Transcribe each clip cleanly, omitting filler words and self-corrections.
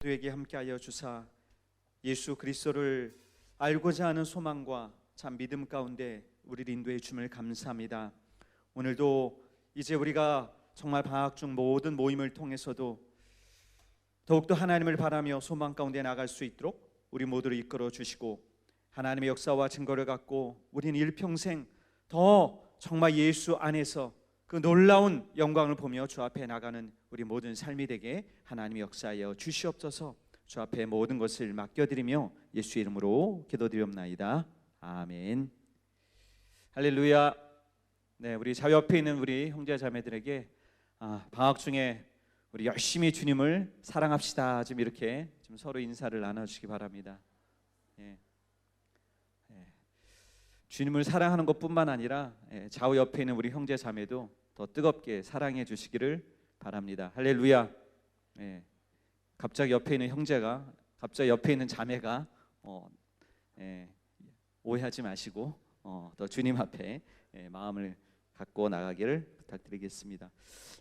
모두에게 함께하여 주사 예수 그리스도를 알고자 하는 소망과 참 믿음 가운데 우리를 인도해 줌을 감사합니다. 오늘도 이제 우리가 정말 방학 중 모든 모임을 통해서도 더욱더 하나님을 바라며 소망 가운데 나갈 수 있도록 우리 모두를 이끌어 주시고, 하나님의 역사와 증거를 갖고 우리는 일평생 더 정말 예수 안에서 그 놀라운 영광을 보며 주 앞에 나가는 우리 모든 삶이 되게 하나님의 역사하여 주시옵소서. 주 앞에 모든 것을 맡겨드리며 예수의 이름으로 기도드리옵나이다. 아멘. 할렐루야. 네, 우리 자 옆에 있는 우리 형제 자매들에게 방학 중에 우리 열심히 주님을 사랑합시다. 좀 이렇게 좀 서로 인사를 나눠주시기 바랍니다. 예. 주님을 사랑하는 것뿐만 아니라 좌우 옆에 있는 우리 형제 자매도 더 뜨겁게 사랑해 주시기를 바랍니다. 할렐루야. 갑자기 옆에 있는 형제가, 갑자기 옆에 있는 자매가 오해하지 마시고 더 주님 앞에 마음을 갖고 나가기를 부탁드리겠습니다.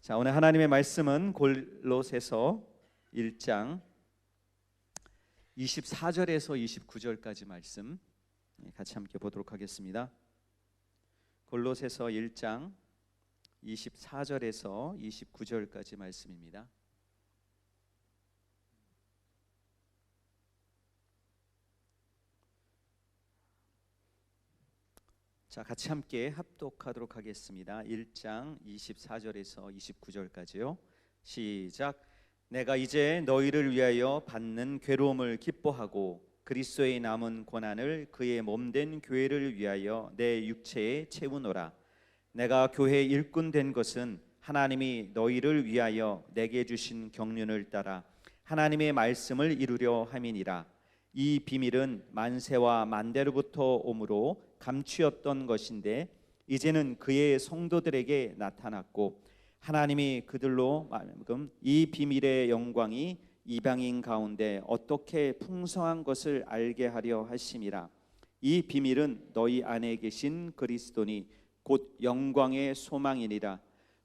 자, 오늘 하나님의 말씀은 골로새서 1장 24절에서 29절까지 말씀 같이 함께 보도록 하겠습니다. 골로새서 1장 24절에서 29절까지 말씀입니다. 자, 같이 함께 합독하도록 하겠습니다. 1장 24절에서 29절까지요. 시작. 내가 이제 너희를 위하여 받는 괴로움을 기뻐하고 그리스도의 남은 고난을 그의 몸된 교회를 위하여 내 육체에 채우노라. 내가 교회의 일꾼 된 것은 하나님이 너희를 위하여 내게 주신 경륜을 따라 하나님의 말씀을 이루려 함이니라. 이 비밀은 만세와 만대로부터 오므로 감추었던 것인데 이제는 그의 성도들에게 나타났고, 하나님이 그들로 이 비밀의 영광이 이방인 가운데 어떻게 풍성한 것을 알게 하려 하심이라. 이 비밀은 너희 안에 계신 그리스도니 곧 영광의 소망이니라.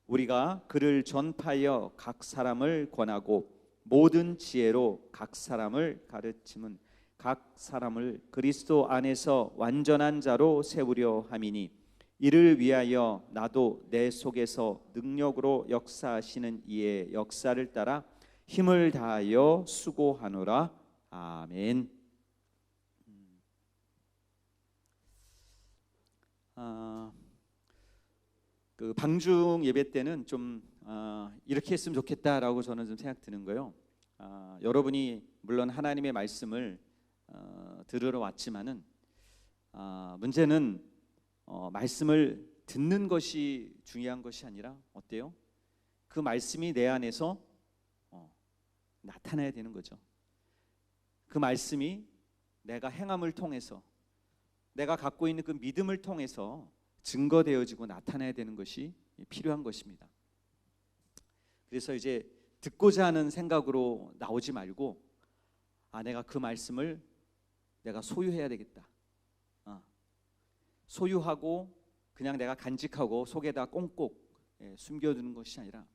우리가 그를 전파하여 각 사람을 권하고 모든 지혜로 각 사람을 가르침은 각 사람을 그리스도 안에서 완전한 자로 세우려 함이니, 이를 위하여 나도 내 속에서 능력으로 역사하시는 이의 역사를 따라 힘을 다하여 수고하노라. 아멘. 그 방중 예배 때는 좀 이렇게 했으면 좋겠다라고 저는 좀 생각 드는 거예요. 여러분이 물론 하나님의 말씀을 들으러 왔지만은 문제는 말씀을 듣는 것이 중요한 것이 아니라 어때요? 그 말씀이 내 안에서 나타나야 되는 거죠. 그 말씀이 내가 행함을 통해서, 내가 갖고 있는 그 믿음을 통해서 증거되어지고 나타나야 되는 것이 필요한 것입니다. 그래서 이제 듣고자 하는 생각으로 나오지 말고, 내가 그 말씀을 내가 소유해야 되겠다. 소유하고 그냥 내가 간직하고 속에다 꽁꽁 숨겨두는 것이 아니라,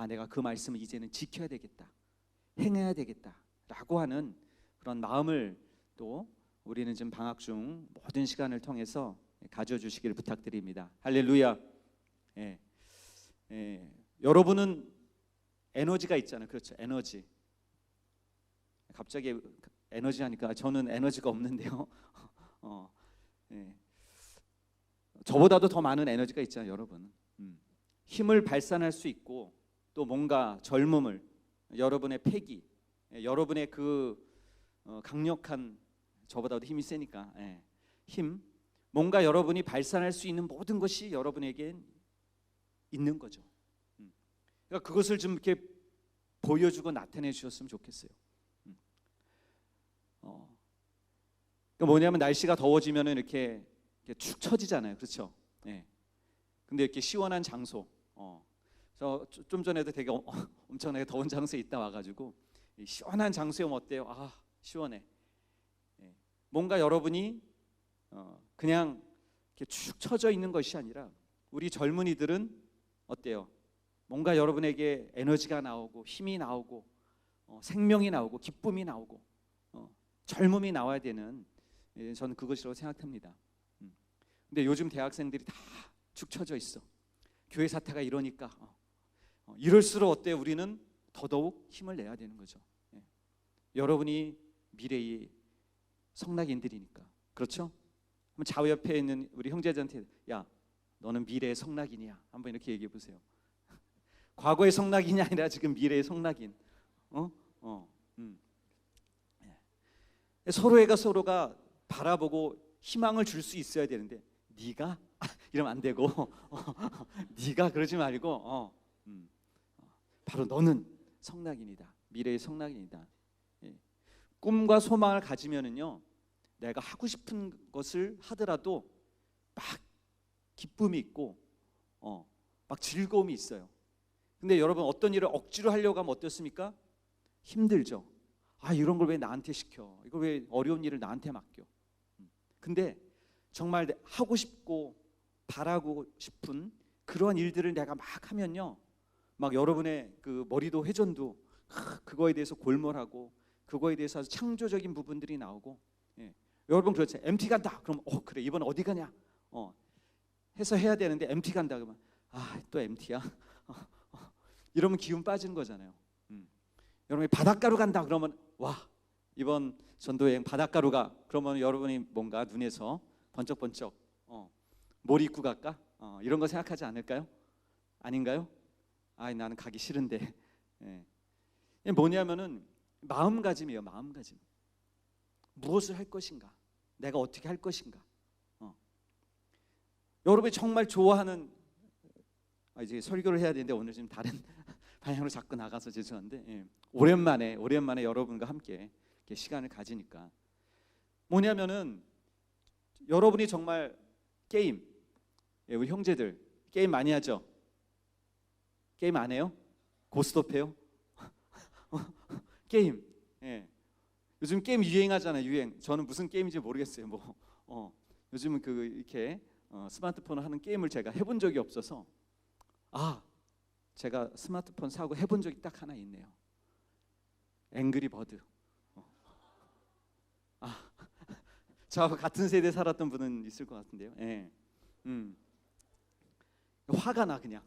내가 그 말씀을 이제는 지켜야 되겠다, 행해야 되겠다 라고 하는 그런 마음을 또 우리는 지금 방학 중 모든 시간을 통해서 가져주시기를 부탁드립니다. 할렐루야. 여러분은 에너지가 있잖아요. 그렇죠, 에너지. 갑자기 에너지 하니까 저는 에너지가 없는데요. 저보다도 더 많은 에너지가 있잖아요, 여러분. 힘을 발산할 수 있고, 또 뭔가 젊음을, 여러분의 패기, 여러분의 그 강력한, 저보다도 힘이 세니까 힘, 뭔가 여러분이 발산할 수 있는 모든 것이 여러분에게 있는 거죠. 그러니까 그것을 좀 이렇게 보여주고 나타내 주셨으면 좋겠어요. 그러니까 뭐냐면 날씨가 더워지면 이렇게 축 처지잖아요, 그렇죠? 근데 이렇게 시원한 장소, 저 좀 전에도 되게 엄청나게 더운 장소에 있다 와가지고 시원한 장소에 오면 어때요? 시원해. 뭔가 여러분이 그냥 이렇게 축 처져 있는 것이 아니라, 우리 젊은이들은 어때요? 뭔가 여러분에게 에너지가 나오고 힘이 나오고 생명이 나오고 기쁨이 나오고 젊음이 나와야 되는, 저는 그것이라고 생각합니다. 근데 요즘 대학생들이 다 축 처져 있어. 교회 사태가 이러니까 이럴수록 어때요? 우리는 더더욱 힘을 내야 되는 거죠. 여러분이 미래의 성낙인들이니까. 그렇죠? 한번 좌우 옆에 있는 우리 형제들한테, 야, 너는 미래의 성낙인이야. 한번 이렇게 얘기해 보세요. 과거의 성낙인이 아니라 지금 미래의 성낙인. 서로가 바라보고 희망을 줄 수 있어야 되는데, 네가 이러면 안 되고 네가 그러지 말고 바로 너는 성낙인이다. 미래의 성낙인이다. 꿈과 소망을 가지면은요, 내가 하고 싶은 것을 하더라도 막 기쁨이 있고 막 즐거움이 있어요. 근데 여러분, 어떤 일을 억지로 하려고 하면 어떻습니까? 힘들죠. 이런 걸 왜 나한테 시켜? 이걸 왜 어려운 일을 나한테 맡겨? 근데 정말 하고 싶고 바라고 싶은 그러한 일들을 내가 막 하면요, 막 여러분의 그 머리도 회전도 그거에 대해서 골몰하고 그거에 대해서 아주 창조적인 부분들이 나오고, 여러분 그렇죠. MT 간다. 그럼 그래, 이번 어디 가냐? 해서 해야 되는데 MT 간다 그러면 또 MT야? 이러면 기운 빠지는 거잖아요. 여러분이 바닷가로 간다 그러면 와, 이번 전도여행 바닷가로 가. 그러면 여러분이 뭔가 눈에서 번쩍번쩍 뭘 입고 갈까? 이런 거 생각하지 않을까요? 아닌가요? 나는 가기 싫은데. 뭐냐면은 마음가짐이에요. 마음가짐. 무엇을 할 것인가? 내가 어떻게 할 것인가? 여러분이 정말 좋아하는, 이제 설교를 해야 되는데 오늘 지금 다른 방향으로 자꾸 나가서 죄송한데, 오랜만에 여러분과 함께 이렇게 시간을 가지니까 뭐냐면은, 여러분이 정말 게임, 우리 형제들 게임 많이 하죠? 게임 안 해요? 고스톱해요? 게임. 요즘 게임 유행하잖아요. 유행. 저는 무슨 게임인지 모르겠어요. 요즘은 이렇게 스마트폰을 하는 게임을 제가 해본 적이 없어서, 제가 스마트폰 사고 해본 적이 딱 하나 있네요. 앵그리 버드. 저하고 같은 세대에 살았던 분은 있을 것 같은데요. 화가 나 그냥.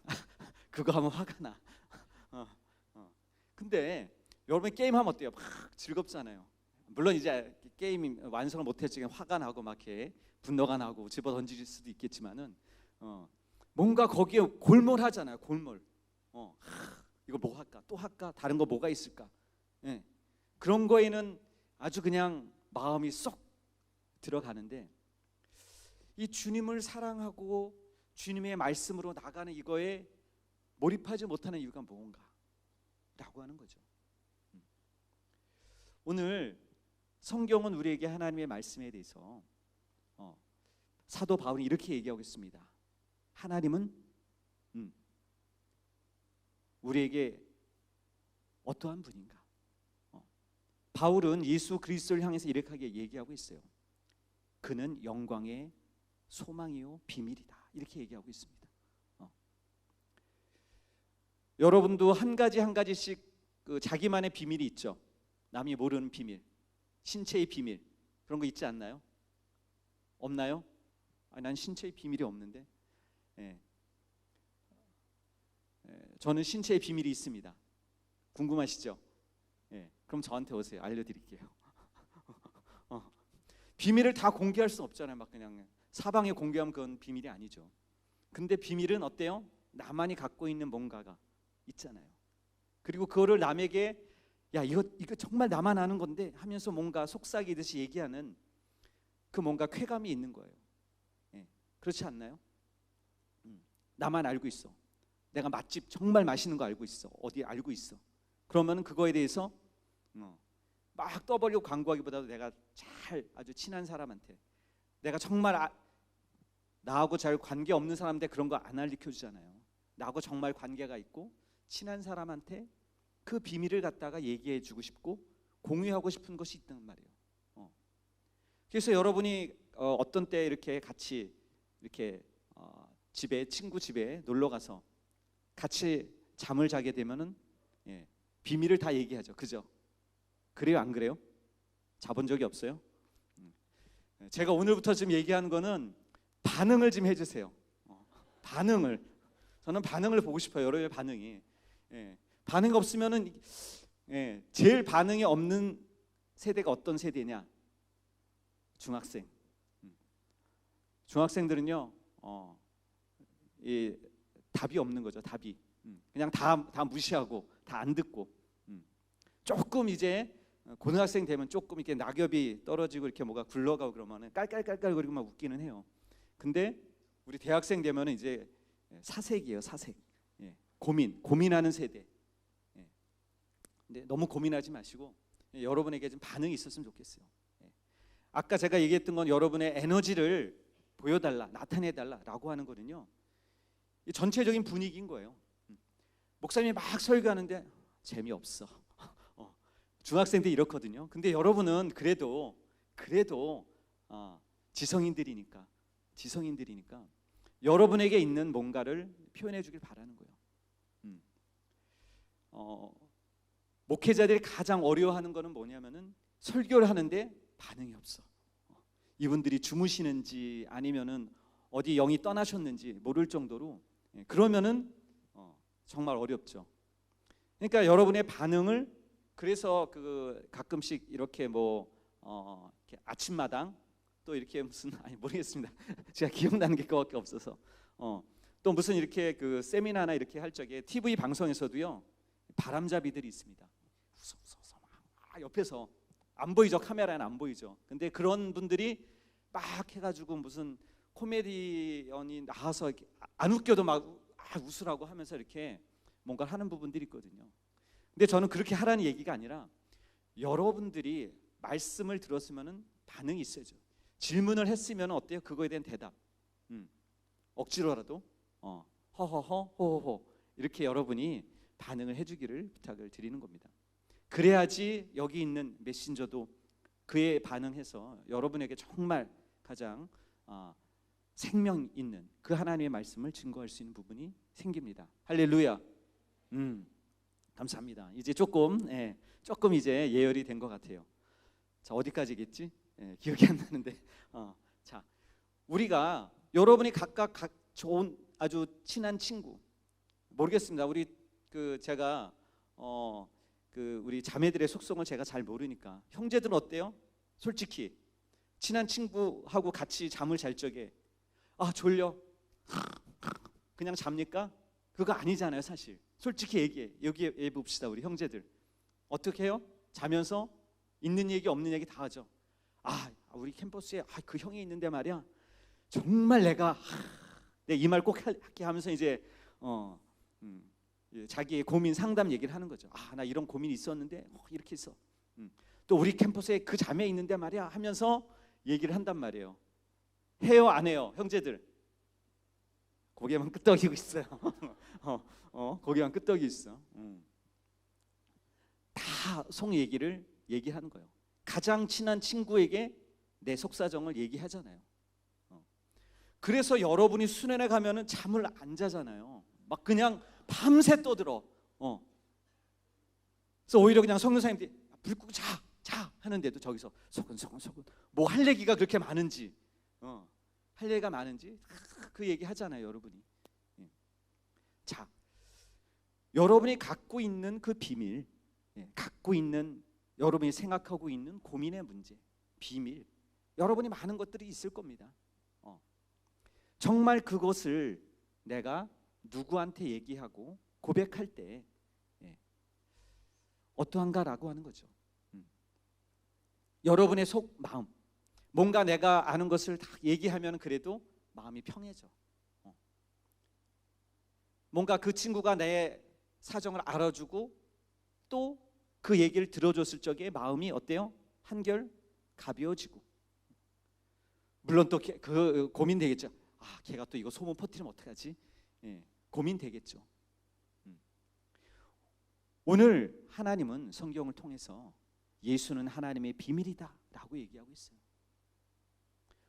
그거 하면 화가 나. 근데 여러분 게임하면 어때요? 막 즐겁잖아요. 물론 이제 게임이 완성을 못했지만 화가 나고 막 이렇게 분노가 나고 집어 던질 수도 있겠지만은 뭔가 거기에 골몰하잖아요. 골몰. 이거 뭐 할까? 또 할까? 다른 거 뭐가 있을까? 그런 거에는 아주 그냥 마음이 쏙 들어가는데, 이 주님을 사랑하고 주님의 말씀으로 나가는 이거에 몰입하지 못하는 이유가 뭔가? 라고 하는 거죠. 오늘 성경은 우리에게 하나님의 말씀에 대해서 사도 바울이 이렇게 얘기하고 있습니다. 하나님은 우리에게 어떠한 분인가? 바울은 예수 그리스도를 향해서 이렇게 얘기하고 있어요. 그는 영광의 소망이요 비밀이다. 이렇게 얘기하고 있습니다. 여러분도 한 가지씩 자기만의 비밀이 있죠. 남이 모르는 비밀, 신체의 비밀, 그런 거 있지 않나요? 없나요? 난 신체의 비밀이 없는데. 저는 신체의 비밀이 있습니다. 궁금하시죠? 그럼 저한테 오세요. 알려드릴게요. 비밀을 다 공개할 수 없잖아요. 막 그냥 사방에 공개하면 그건 비밀이 아니죠. 근데 비밀은 어때요? 나만이 갖고 있는 뭔가가 있잖아요. 그리고 그거를 남에게 야, 이거 정말 나만 아는 건데 하면서 뭔가 속삭이듯이 얘기하는 그 뭔가 쾌감이 있는 거예요. 그렇지 않나요? 나만 알고 있어. 내가 맛집 정말 맛있는 거 알고 있어. 어디 알고 있어. 그러면 그거에 대해서 막 떠벌리고 광고하기보다도 내가 아주 친한 사람한테, 내가 정말 나하고 잘 관계 없는 사람한테 그런 거 안 알려주잖아요. 나하고 정말 관계가 있고 친한 사람한테 그 비밀을 갖다가 얘기해주고 싶고 공유하고 싶은 것이 있단 말이에요. 그래서 여러분이 어떤 때 이렇게 같이 이렇게 친구 집에 놀러 가서 같이 잠을 자게 되면은 비밀을 다 얘기하죠. 그죠? 그래요, 안 그래요? 자본 적이 없어요? 제가 오늘부터 좀 얘기하는 거는 반응을 좀 해주세요. 반응을. 저는 반응을 보고 싶어요. 여러분의 반응이. 반응이 없으면은 제일 반응이 없는 세대가 어떤 세대냐? 중학생. 중학생들은요, 이 답이 없는 거죠. 답이. 그냥 다 무시하고 다 안 듣고. 조금 이제 고등학생 되면 조금 이렇게 낙엽이 떨어지고 이렇게 뭐가 굴러가고 그러면은 깔깔깔깔거리고 막 웃기는 해요. 근데 우리 대학생 되면은 이제 사색이에요. 사색. 고민하는 세대. 근데 너무 고민하지 마시고 여러분에게 좀 반응이 있었으면 좋겠어요. 아까 제가 얘기했던 건 여러분의 에너지를 보여달라, 나타내달라라고 하는 거는요, 전체적인 분위기인 거예요. 목사님이 막 설교하는데 재미없어. 중학생들이 이렇거든요. 근데 여러분은 그래도 지성인들이니까 여러분에게 있는 뭔가를 표현해 주길 바라는 거예요. 목회자들이 가장 어려워하는 거는 뭐냐면은 설교를 하는데 반응이 없어. 이분들이 주무시는지 아니면은 어디 영이 떠나셨는지 모를 정도로, 그러면은 정말 어렵죠. 그러니까 여러분의 반응을, 그래서 가끔씩 이렇게 이렇게 아침마당 또 이렇게 무슨 모르겠습니다. 제가 기억나는 게 그거밖에 없어서 또 무슨 이렇게 세미나나 이렇게 할 적에 TV 방송에서도요, 바람잡이들이 있습니다. 옆에서 안 보이죠. 카메라는 안 보이죠. 근데 그런 분들이 막 해가지고 무슨 코미디언이 나와서 안 웃겨도 막 웃으라고 하면서 이렇게 뭔가를 하는 부분들이 있거든요. 근데 저는 그렇게 하라는 얘기가 아니라 여러분들이 말씀을 들었으면은 반응이 있어야죠. 질문을 했으면 어때요? 그거에 대한 대답. 억지로라도 허허허 호호호 이렇게 여러분이 반응을 해주기를 부탁을 드리는 겁니다. 그래야지 여기 있는 메신저도 그에 반응해서 여러분에게 정말 가장 생명 있는 그 하나님의 말씀을 증거할 수 있는 부분이 생깁니다. 할렐루야. 감사합니다. 이제 조금 이제 예열이 된 것 같아요. 자, 어디까지겠지? 기억이 안 나는데. 자, 우리가 여러분이 각각 좋은 아주 친한 친구, 모르겠습니다. 우리 제가 우리 자매들의 속성을 제가 잘 모르니까 형제들은 어때요? 솔직히 친한 친구하고 같이 잠을 잘 적에 졸려 그냥 잡니까? 그거 아니잖아요. 사실 솔직히 얘기해. 여기에 봅시다. 우리 형제들 어떻게 해요? 자면서 있는 얘기 없는 얘기 다 하죠. 우리 캠퍼스에 그 형이 있는데 말이야, 정말 내가 이 말 꼭 할게 하면서 이제 자기의 고민 상담 얘기를 하는 거죠. 나 이런 고민이 있었는데 이렇게 있어. 또 우리 캠퍼스에 그 자매 있는데 말이야 하면서 얘기를 한단 말이에요. 해요, 안 해요, 형제들? 고개만 끄덕이고 있어요. 고개만 끄덕이고 있어. 다 속 얘기를 얘기하는 거예요. 가장 친한 친구에게 내 속사정을 얘기하잖아요. 그래서 여러분이 수련회 가면은 잠을 안 자잖아요. 막 그냥 밤새 떠들어. 그래서 오히려 그냥 성령사님들이 불 끄고 자 하는데도 저기서 소근소근 뭐 할 얘기가 그렇게 많은지, 할 얘기가 많은지 그 얘기 하잖아요, 여러분이. 자, 여러분이 갖고 있는 그 비밀, 갖고 있는 여러분이 생각하고 있는 고민의 문제, 비밀, 여러분이 많은 것들이 있을 겁니다. 정말 그것을 내가 누구한테 얘기하고 고백할 때 어떠한가라고 하는 거죠. 여러분의 속 마음, 뭔가 내가 아는 것을 다 얘기하면 그래도 마음이 평해져. 뭔가 그 친구가 내 사정을 알아주고 또 그 얘기를 들어줬을 적에 마음이 어때요? 한결 가벼워지고. 물론 또 그 고민되겠죠. 걔가 또 이거 소문 퍼뜨리면 어떡하지? 고민되겠죠. 오늘 하나님은 성경을 통해서 예수는 하나님의 비밀이다 라고 얘기하고 있어요.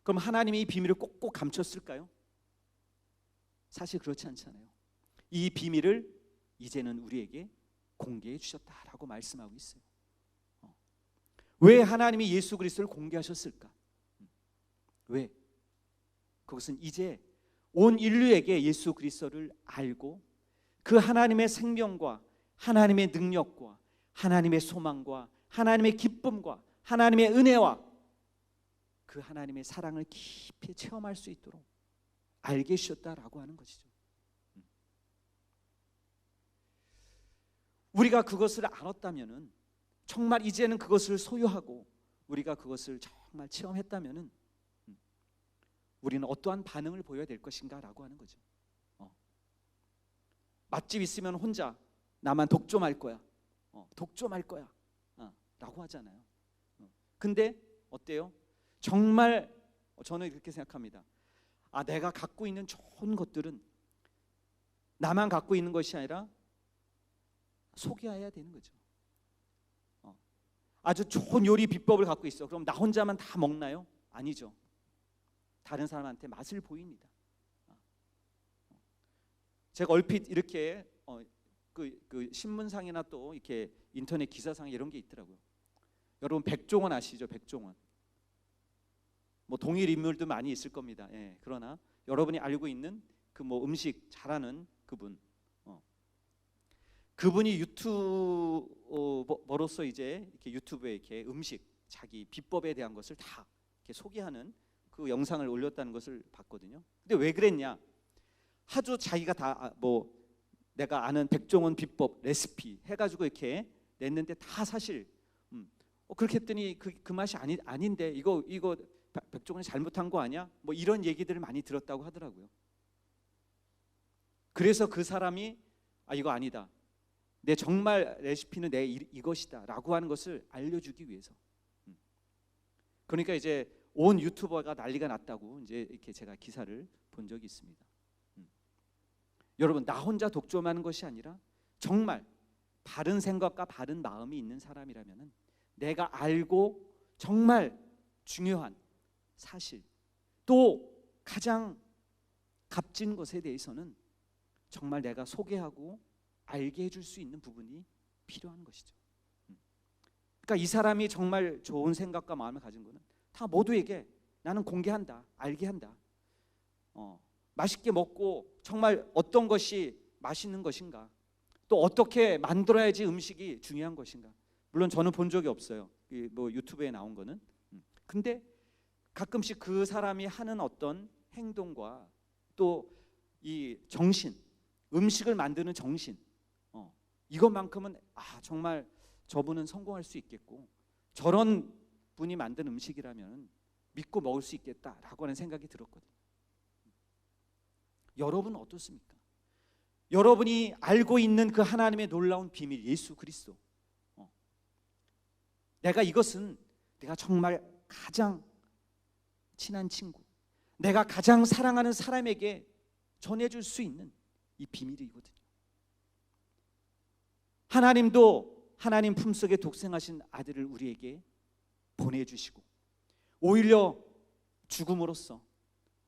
그럼 하나님이 이 비밀을 꼭꼭 감췄을까요? 사실 그렇지 않잖아요. 이 비밀을 이제는 우리에게 공개해 주셨다라고 말씀하고 있어요. 왜 하나님이 예수 그리스도를 공개하셨을까? 왜? 그것은 이제 온 인류에게 예수 그리스도를 알고 그 하나님의 생명과 하나님의 능력과 하나님의 소망과 하나님의 기쁨과 하나님의 은혜와 그 하나님의 사랑을 깊이 체험할 수 있도록 알게 해주셨다라고 하는 것이죠. 우리가 그것을 알았다면은, 정말 이제는 그것을 소유하고 우리가 그것을 정말 체험했다면은 우리는 어떠한 반응을 보여야 될 것인가라고 하는 거죠. 맛집 있으면 혼자 나만 독점할 거야, 독점할 거야, 라고 하잖아요. 근데 어때요? 정말 저는 이렇게 생각합니다. 내가 갖고 있는 좋은 것들은 나만 갖고 있는 것이 아니라 소개해야 되는 거죠. 아주 좋은 요리 비법을 갖고 있어. 그럼 나 혼자만 다 먹나요? 아니죠. 다른 사람한테 맛을 보입니다. 제가 얼핏 이렇게 그 신문상이나 또 이렇게 인터넷 기사상에 이런 게 있더라고요. 여러분 백종원 아시죠? 백종원. 뭐 동일 인물도 많이 있을 겁니다. 예, 그러나 여러분이 알고 있는 그 뭐 음식 잘하는 그분이 유튜버로서 이제 이렇게 유튜브에 이렇게 음식 자기 비법에 대한 것을 다 이렇게 소개하는 그 영상을 올렸다는 것을 봤거든요. 근데 왜 그랬냐? 아주 자기가 다 뭐 내가 아는 백종원 비법 레시피 해가지고 이렇게 냈는데 다 사실 그렇게 했더니 그 맛이 아닌데 이거 백종원이 잘못한 거 아니야? 뭐 이런 얘기들을 많이 들었다고 하더라고요. 그래서 그 사람이 이거 아니다. 내 정말 레시피는 내 이것이다 라고 하는 것을 알려주기 위해서. 그러니까 이제 온 유튜버가 난리가 났다고 이제 이렇게 제가 기사를 본 적이 있습니다. 여러분, 나 혼자 독점하는 것이 아니라 정말 바른 생각과 바른 마음이 있는 사람이라면 내가 알고 정말 중요한 사실, 또 가장 값진 것에 대해서는 정말 내가 소개하고 알게 해줄 수 있는 부분이 필요한 것이죠. 그러니까 이 사람이 정말 좋은 생각과 마음을 가진 거는 다 모두에게 나는 공개한다, 알게 한다. 맛있게 먹고 정말 어떤 것이 맛있는 것인가, 또 어떻게 만들어야지 음식이 중요한 것인가. 물론 저는 본 적이 없어요. 뭐 유튜브에 나온 거는. 근데 가끔씩 그 사람이 하는 어떤 행동과 또 이 정신, 음식을 만드는 정신, 이것만큼은 정말 저분은 성공할 수 있겠고 저런 분이 만든 음식이라면 믿고 먹을 수 있겠다라고 하는 생각이 들었거든요. 여러분은 어떻습니까? 여러분이 알고 있는 그 하나님의 놀라운 비밀, 예수 그리스도, 이것은 내가 정말 가장 친한 친구, 내가 가장 사랑하는 사람에게 전해줄 수 있는 이 비밀이거든요. 하나님도 하나님 품속에 독생하신 아들을 우리에게 보내주시고 오히려 죽음으로써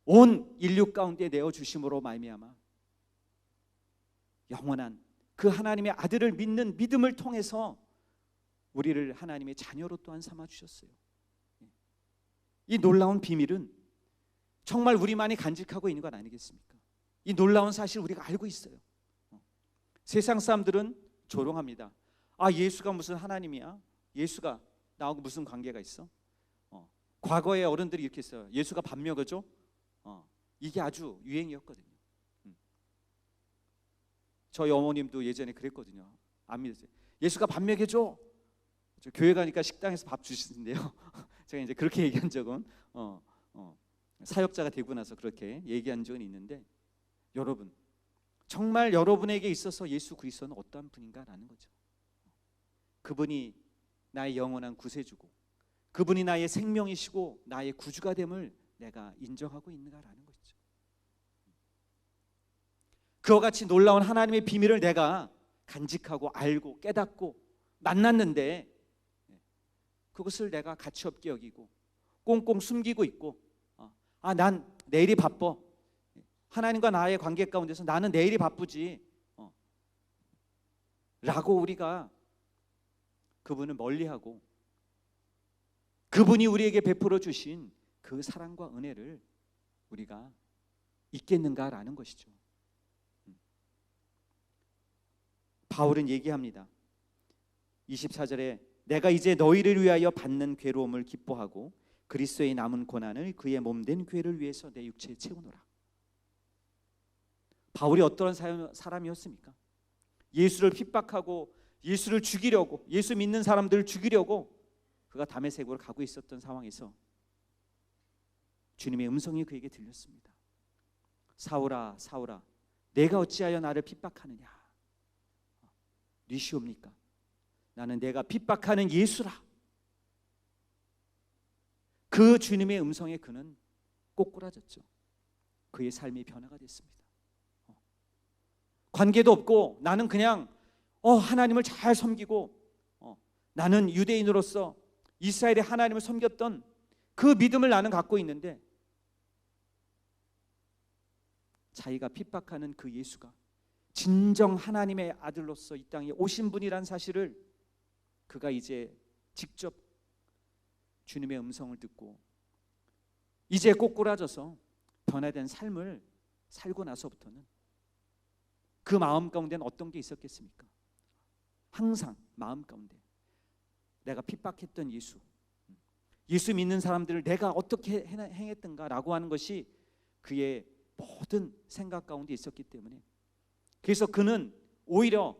온 인류 가운데 내어주심으로 말미암아 영원한 그 하나님의 아들을 믿는 믿음을 통해서 우리를 하나님의 자녀로 또한 삼아주셨어요. 이 놀라운 비밀은 정말 우리만이 간직하고 있는 건 아니겠습니까? 이 놀라운 사실 우리가 알고 있어요. 세상 사람들은 조롱합니다. 예수가 무슨 하나님이야? 예수가 나하고 무슨 관계가 있어? 과거에 어른들이 이렇게 했어요. 예수가 밥 먹여줘? 이게 아주 유행이었거든요. 저희 어머님도 예전에 그랬거든요. 안 믿었어요. 예수가 밥 먹여줘? 저 교회 가니까 식당에서 밥 주시는데요. 제가 이제 그렇게 얘기한 적은 사역자가 되고 나서 그렇게 얘기한 적은 있는데, 여러분 정말 여러분에게 있어서 예수 그리스도는 어떠한 분인가라는 거죠. 그분이 나의 영원한 구세주고 그분이 나의 생명이시고 나의 구주가 됨을 내가 인정하고 있는가라는 것이죠. 그와 같이 놀라운 하나님의 비밀을 내가 간직하고 알고 깨닫고 만났는데 그것을 내가 가치없게 여기고 꽁꽁 숨기고 있고 난 내일이 바빠. 하나님과 나의 관계 가운데서 나는 내일이 바쁘지. 라고 우리가 그분을 멀리하고 그분이 우리에게 베풀어 주신 그 사랑과 은혜를 우리가 잊겠는가라는 것이죠. 바울은 얘기합니다. 24절에 내가 이제 너희를 위하여 받는 괴로움을 기뻐하고 그리스도의 남은 고난을 그의 몸된 교회를 위해서 내 육체에 채우노라. 바울이 어떤 사람이었습니까? 예수를 핍박하고 예수를 죽이려고, 예수 믿는 사람들을 죽이려고 그가 다메섹으로 가고 있었던 상황에서 주님의 음성이 그에게 들렸습니다. 사울아 사울아 내가 어찌하여 나를 핍박하느냐. 니시옵니까? 나는 내가 핍박하는 예수라. 그 주님의 음성에 그는 꼬꾸라졌죠. 그의 삶이 변화가 됐습니다. 관계도 없고 나는 그냥 하나님을 잘 섬기고 나는 유대인으로서 이스라엘의 하나님을 섬겼던 그 믿음을 나는 갖고 있는데 자기가 핍박하는 그 예수가 진정 하나님의 아들로서 이 땅에 오신 분이란 사실을 그가 이제 직접 주님의 음성을 듣고 이제 꼬꾸라져서 변화된 삶을 살고 나서부터는 그 마음 가운데는 어떤 게 있었겠습니까? 항상 마음 가운데 내가 핍박했던 예수 믿는 사람들을 내가 어떻게 행했던가라고 하는 것이 그의 모든 생각 가운데 있었기 때문에 그래서 그는 오히려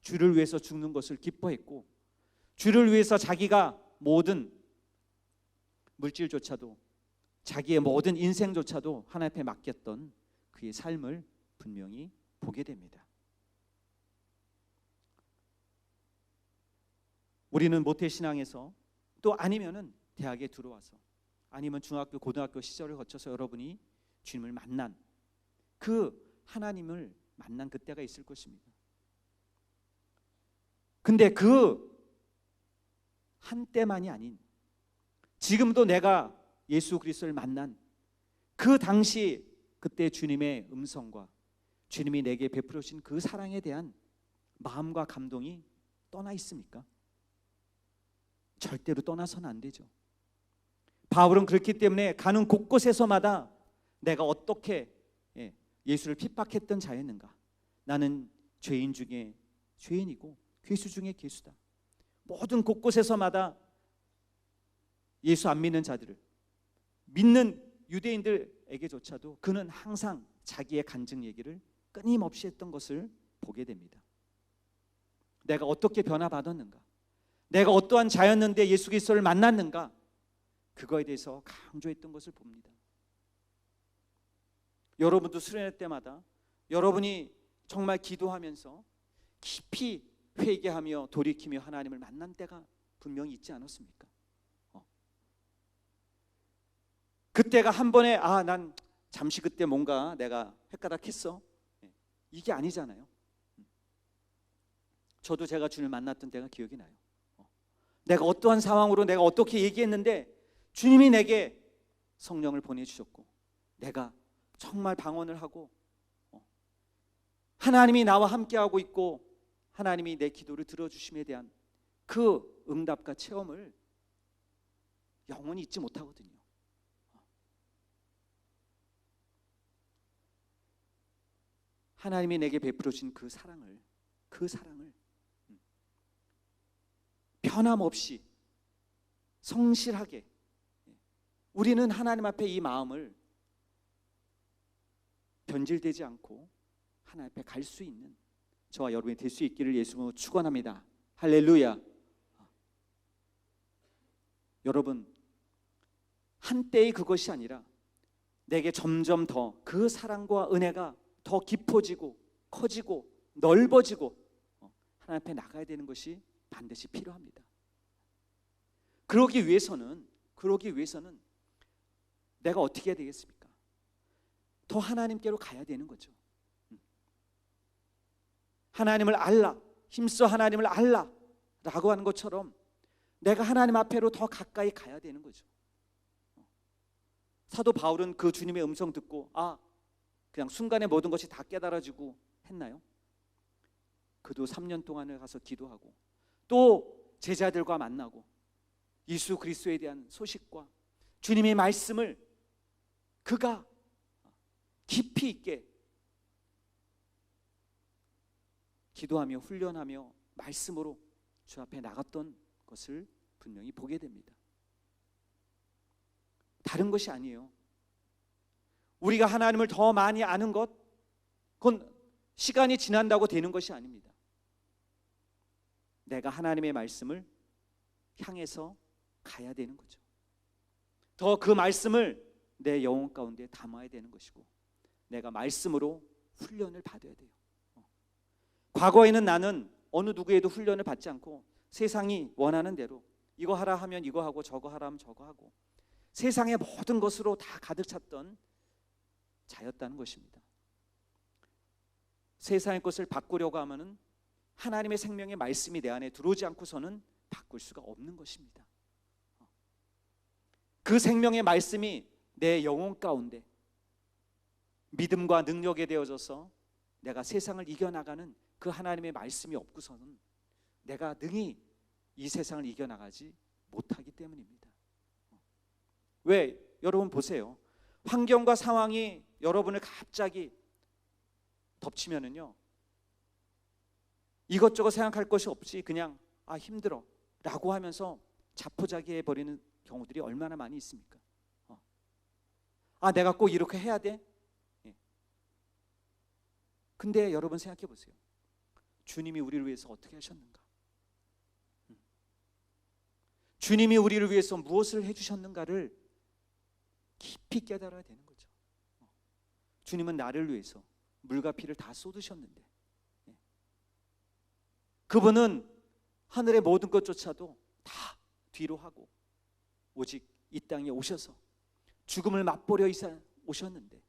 주를 위해서 죽는 것을 기뻐했고 주를 위해서 자기가 모든 물질조차도 자기의 모든 인생조차도 하나님 앞에 맡겼던 그의 삶을 분명히 보게 됩니다. 우리는 모태신앙에서 또 아니면은 대학에 들어와서 아니면 중학교 고등학교 시절을 거쳐서 여러분이 주님을 만난 그 하나님을 만난 그때가 있을 것입니다. 근데 그 한때만이 아닌 지금도 내가 예수 그리스도를 만난 그 당시 그때 주님의 음성과 주님이 내게 베풀어 주신 그 사랑에 대한 마음과 감동이 떠나 있습니까? 절대로 떠나서는 안 되죠. 바울은 그렇기 때문에 가는 곳곳에서마다 내가 어떻게 예수를 핍박했던 자였는가. 나는 죄인 중에 죄인이고 괴수 중에 괴수다. 모든 곳곳에서마다 예수 안 믿는 자들을 믿는 유대인들에게조차도 그는 항상 자기의 간증 얘기를 끊임없이 했던 것을 보게 됩니다. 내가 어떻게 변화받았는가, 내가 어떠한 자였는데 예수 그리스도를 만났는가, 그거에 대해서 강조했던 것을 봅니다. 여러분도 수련회 때마다 여러분이 정말 기도하면서 깊이 회개하며 돌이키며 하나님을 만난 때가 분명히 있지 않았습니까? 그때가 한 번에 난 잠시 그때 뭔가 내가 헷가닥했어, 이게 아니잖아요. 저도 제가 주님을 만났던 때가 기억이 나요. 내가 어떠한 상황으로 내가 어떻게 얘기했는데 주님이 내게 성령을 보내주셨고 내가 정말 방언을 하고 하나님이 나와 함께하고 있고 하나님이 내 기도를 들어주심에 대한 그 응답과 체험을 영원히 잊지 못하거든요. 하나님이 내게 베풀어 주신 그 사랑을 변함없이 성실하게 우리는 하나님 앞에 이 마음을 변질되지 않고 하나님 앞에 갈 수 있는 저와 여러분이 될 수 있기를 예수님으로 축원합니다. 할렐루야. 여러분, 한때의 그것이 아니라 내게 점점 더 그 사랑과 은혜가 더 깊어지고 커지고 넓어지고 하나님 앞에 나가야 되는 것이 반드시 필요합니다. 그러기 위해서는 내가 어떻게 해야 되겠습니까? 더 하나님께로 가야 되는 거죠. 하나님을 알라, 힘써 하나님을 알라 라고 하는 것처럼 내가 하나님 앞에로 더 가까이 가야 되는 거죠. 사도 바울은 그 주님의 음성 듣고 그냥 순간에 모든 것이 다 깨달아지고 했나요? 그도 3년 동안을 가서 기도하고 또 제자들과 만나고 예수 그리스도에 대한 소식과 주님의 말씀을 그가 깊이 있게 기도하며 훈련하며 말씀으로 주 앞에 나갔던 것을 분명히 보게 됩니다. 다른 것이 아니에요. 우리가 하나님을 더 많이 아는 것, 그건 시간이 지난다고 되는 것이 아닙니다. 내가 하나님의 말씀을 향해서 가야 되는 거죠. 더 그 말씀을 내 영혼 가운데 담아야 되는 것이고, 내가 말씀으로 훈련을 받아야 돼요. 과거에는 나는 어느 누구에도 훈련을 받지 않고 세상이 원하는 대로 이거 하라 하면 이거 하고 저거 하라 하면 저거 하고 세상의 모든 것으로 다 가득 찼던 자였다는 것입니다. 세상의 것을 바꾸려고 하면은 하나님의 생명의 말씀이 내 안에 들어오지 않고서는 바꿀 수가 없는 것입니다. 그 생명의 말씀이 내 영혼 가운데 믿음과 능력에 되어져서 내가 세상을 이겨나가는 그 하나님의 말씀이 없고서는 내가 능히 이 세상을 이겨나가지 못하기 때문입니다. 왜? 여러분 보세요. 환경과 상황이 여러분을 갑자기 덮치면은요, 이것저것 생각할 것이 없이 그냥 힘들어 라고 하면서 자포자기해 버리는 경우들이 얼마나 많이 있습니까? 내가 꼭 이렇게 해야 돼? 근데 여러분 생각해 보세요. 주님이 우리를 위해서 어떻게 하셨는가? 주님이 우리를 위해서 무엇을 해주셨는가를 깊이 깨달아야 되는 거죠. 주님은 나를 위해서 물과 피를 다 쏟으셨는데, 그분은 하늘의 모든 것조차도 다 뒤로 하고 오직 이 땅에 오셔서 죽음을 맛보려 오셨는데,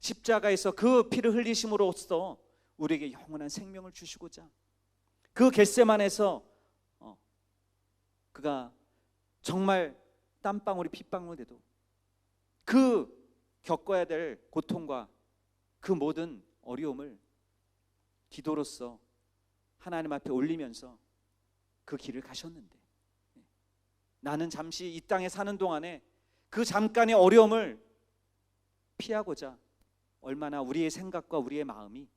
십자가에서 그 피를 흘리심으로써 우리에게 영원한 생명을 주시고자 그 겟세마네에서 그가 정말 땀방울이 핏방울 돼도 그 겪어야 될 고통과 그 모든 어려움을 기도로서 하나님 앞에 올리면서 그 길을 가셨는데, 나는 잠시 이 땅에 사는 동안에 그 잠깐의 어려움을 피하고자 얼마나 우리의 생각과 우리의 마음이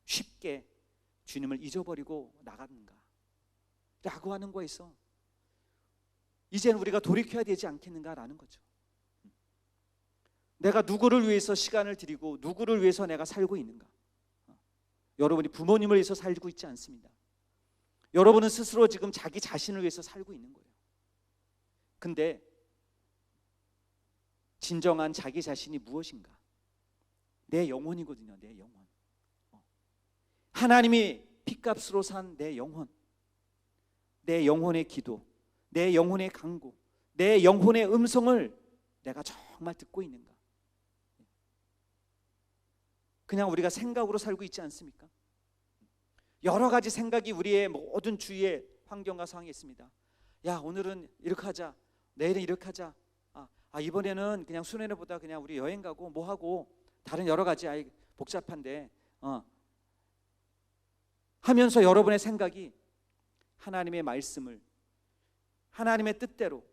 쉽게 주님을 잊어버리고 나갔는가 라고 하는 거에서 이제는 우리가 돌이켜야 되지 않겠는가라는 거죠. 내가 누구를 위해서 시간을 드리고 누구를 위해서 내가 살고 있는가? 여러분이 부모님을 위해서 살고 있지 않습니다. 여러분은 스스로 지금 자기 자신을 위해서 살고 있는 거예요. 근데 진정한 자기 자신이 무엇인가? 내 영혼이거든요. 내 영혼. 하나님이 핏값으로 산 내 영혼, 내 영혼의 기도, 내 영혼의 간구, 내 영혼의 음성을 내가 정말 듣고 있는가? 그냥 우리가 생각으로 살고 있지 않습니까? 여러 가지 생각이 우리의 모든 주위의 환경과 상황에 있습니다. 야, 오늘은 이렇게 하자, 내일은 이렇게 하자, 이번에는 그냥 수련회보다 그냥 우리 여행 가고 뭐 하고 다른 여러 가지 복잡한데 하면서 여러분의 생각이 하나님의 말씀을 하나님의 뜻대로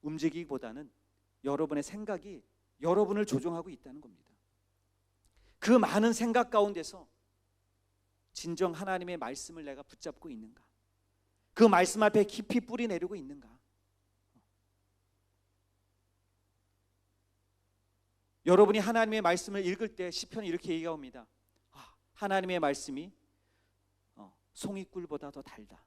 움직이기보다는 여러분의 생각이 여러분을 조종하고 있다는 겁니다. 그 많은 생각 가운데서 진정 하나님의 말씀을 내가 붙잡고 있는가? 그 말씀 앞에 깊이 뿌리 내리고 있는가? 여러분이 하나님의 말씀을 읽을 때 시편이 이렇게 얘기합니다. 하나님의 말씀이 송이꿀보다 더 달다.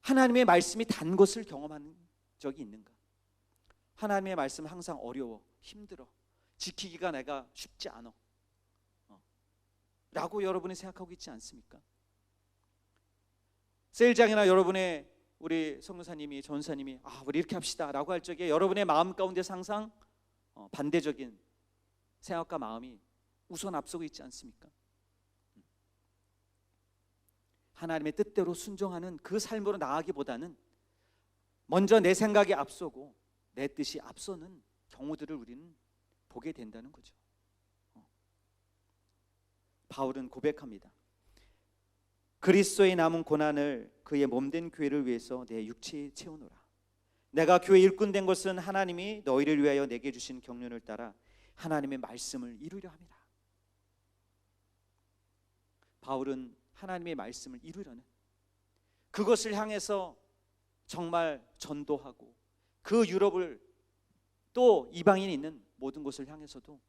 하나님의 말씀이 단 것을 경험한 적이 있는가? 하나님의 말씀은 항상 어려워, 힘들어, 지키기가 내가 쉽지 않아 라고 여러분이 생각하고 있지 않습니까? 세일장이나 여러분의 우리 성교사님이 전사님이 우리 이렇게 합시다 라고 할 적에 여러분의 마음 가운데 항상 반대적인 생각과 마음이 우선 앞서고 있지 않습니까? 하나님의 뜻대로 순종하는 그 삶으로 나아가기보다는 먼저 내 생각이 앞서고 내 뜻이 앞서는 경우들을 우리는 보게 된다는 거죠. 바울은 고백합니다. 그리스도의 남은 고난을 그의 몸된 교회를 위해서 내 육체에 채우노라. 내가 교회 일꾼 된 것은 하나님이 너희를 위하여 내게 주신 경륜을 따라 하나님의 말씀을 이루려 함이라. 바울은 하나님의 말씀을 이루려는, 그것을 향해서 정말 전도하고, 그 유럽을 또 이방인이 있는 모든 곳을 향해서도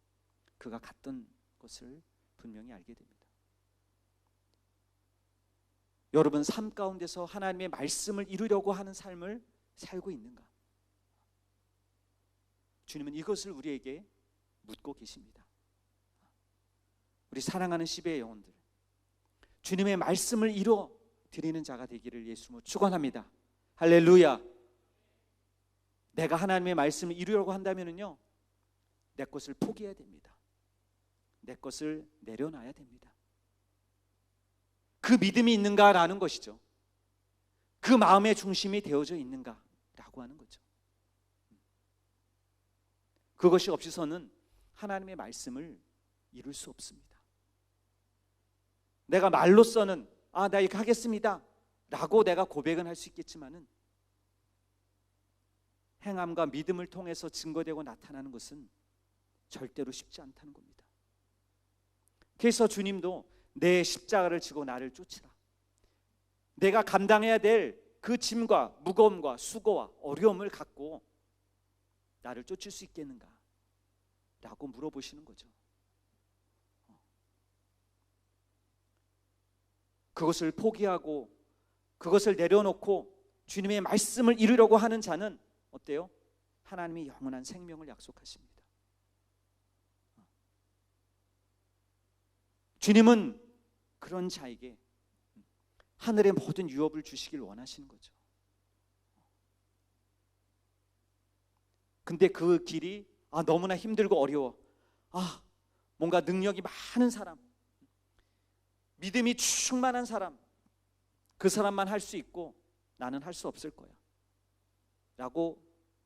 그가 갔던 것을 분명히 알게 됩니다. 여러분, 삶 가운데서 하나님의 말씀을 이루려고 하는 삶을 살고 있는가? 주님은 이것을 우리에게 묻고 계십니다. 우리 사랑하는 시베의 영혼들, 주님의 말씀을 이루어 드리는 자가 되기를 예수님으로 축원합니다. 할렐루야. 내가 하나님의 말씀을 이루려고 한다면요, 내 것을 포기해야 됩니다. 내 것을 내려놔야 됩니다. 그 믿음이 있는가라는 것이죠. 그 마음의 중심이 되어져 있는가라고 하는 거죠. 그것이 없이서는 하나님의 말씀을 이룰 수 없습니다. 내가 말로서는 나 이렇게 하겠습니다 라고 내가 고백은 할 수 있겠지만은, 행함과 믿음을 통해서 증거되고 나타나는 것은 절대로 쉽지 않다는 겁니다. 그래서 주님도 내 십자가를 지고 나를 쫓으라. 내가 감당해야 될 그 짐과 무거움과 수고와 어려움을 갖고 나를 쫓을 수 있겠는가? 라고 물어보시는 거죠. 그것을 포기하고 그것을 내려놓고 주님의 말씀을 이루려고 하는 자는 어때요? 하나님이 영원한 생명을 약속하십니다. 주님은 그런 자에게 하늘의 모든 유업을 주시길 원하시는 거죠. 근데 그 길이 너무나 힘들고 어려워. 뭔가 능력이 많은 사람, 믿음이 충만한 사람, 그 사람만 할 수 있고 나는 할 수 없을 거야 라고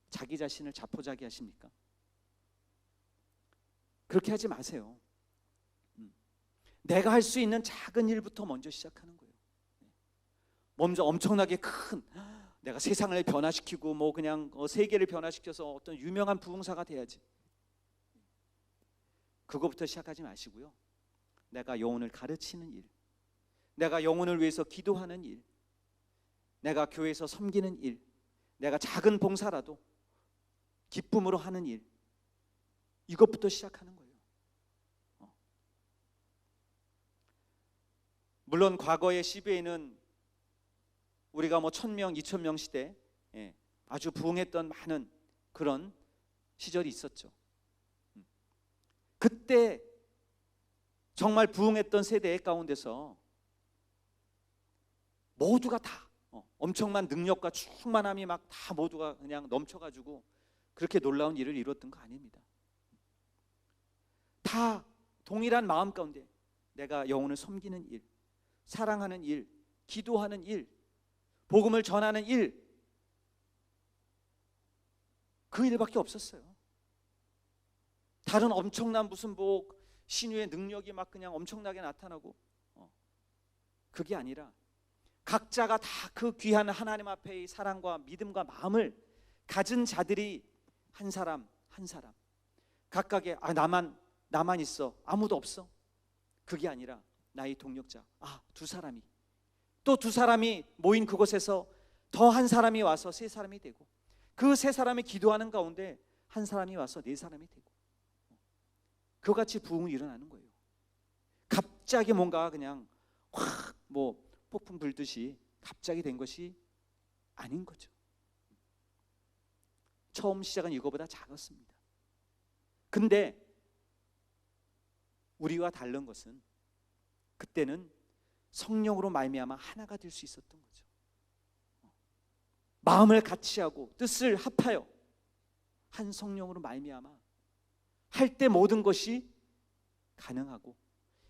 자기 자신을 자포자기 하십니까? 그렇게 하지 마세요. 내가 할 수 있는 작은 일부터 먼저 시작하는 거예요. 먼저 엄청나게 큰, 내가 세상을 변화시키고 뭐 그냥 세계를 변화시켜서 어떤 유명한 부흥사가 돼야지, 그거부터 시작하지 마시고요. 내가 영혼을 가르치는 일, 내가 영혼을 위해서 기도하는 일, 내가 교회에서 섬기는 일, 내가 작은 봉사라도 기쁨으로 하는 일, 이것부터 시작하는 거예요. 물론 과거의 시베에는 우리가 1000명, 2000명 시대 아주 부흥했던 많은 그런 시절이 있었죠. 그때 정말 부흥했던 세대 가운데서 모두가 다 엄청난 능력과 충만함이 막 다 모두가 그냥 넘쳐가지고 그렇게 놀라운 일을 이뤘던 거 아닙니다. 다 동일한 마음 가운데 내가 영혼을 섬기는 일, 사랑하는 일, 기도하는 일, 복음을 전하는 일, 그 일밖에 없었어요. 다른 엄청난 무슨 신유의 능력이 막 그냥 엄청나게 나타나고 그게 아니라 각자가 다 그 귀한 하나님 앞에의 사랑과 믿음과 마음을 가진 자들이 한 사람 한 사람 각각의 나만 있어, 아무도 없어, 그게 아니라 나의 동력자 두 사람이, 또 두 사람이 모인 그곳에서 더 한 사람이 와서 세 사람이 되고, 그 세 사람이 기도하는 가운데 한 사람이 와서 네 사람이 되고, 그와 같이 부흥이 일어나는 거예요. 갑자기 뭔가 그냥 확 폭풍 불듯이 갑자기 된 것이 아닌 거죠. 처음 시작은 이거보다 작았습니다. 근데 우리와 다른 것은 그때는 성령으로 말미암아 하나가 될 수 있었던 거죠. 마음을 같이 하고 뜻을 합하여 한 성령으로 말미암아 할 때 모든 것이 가능하고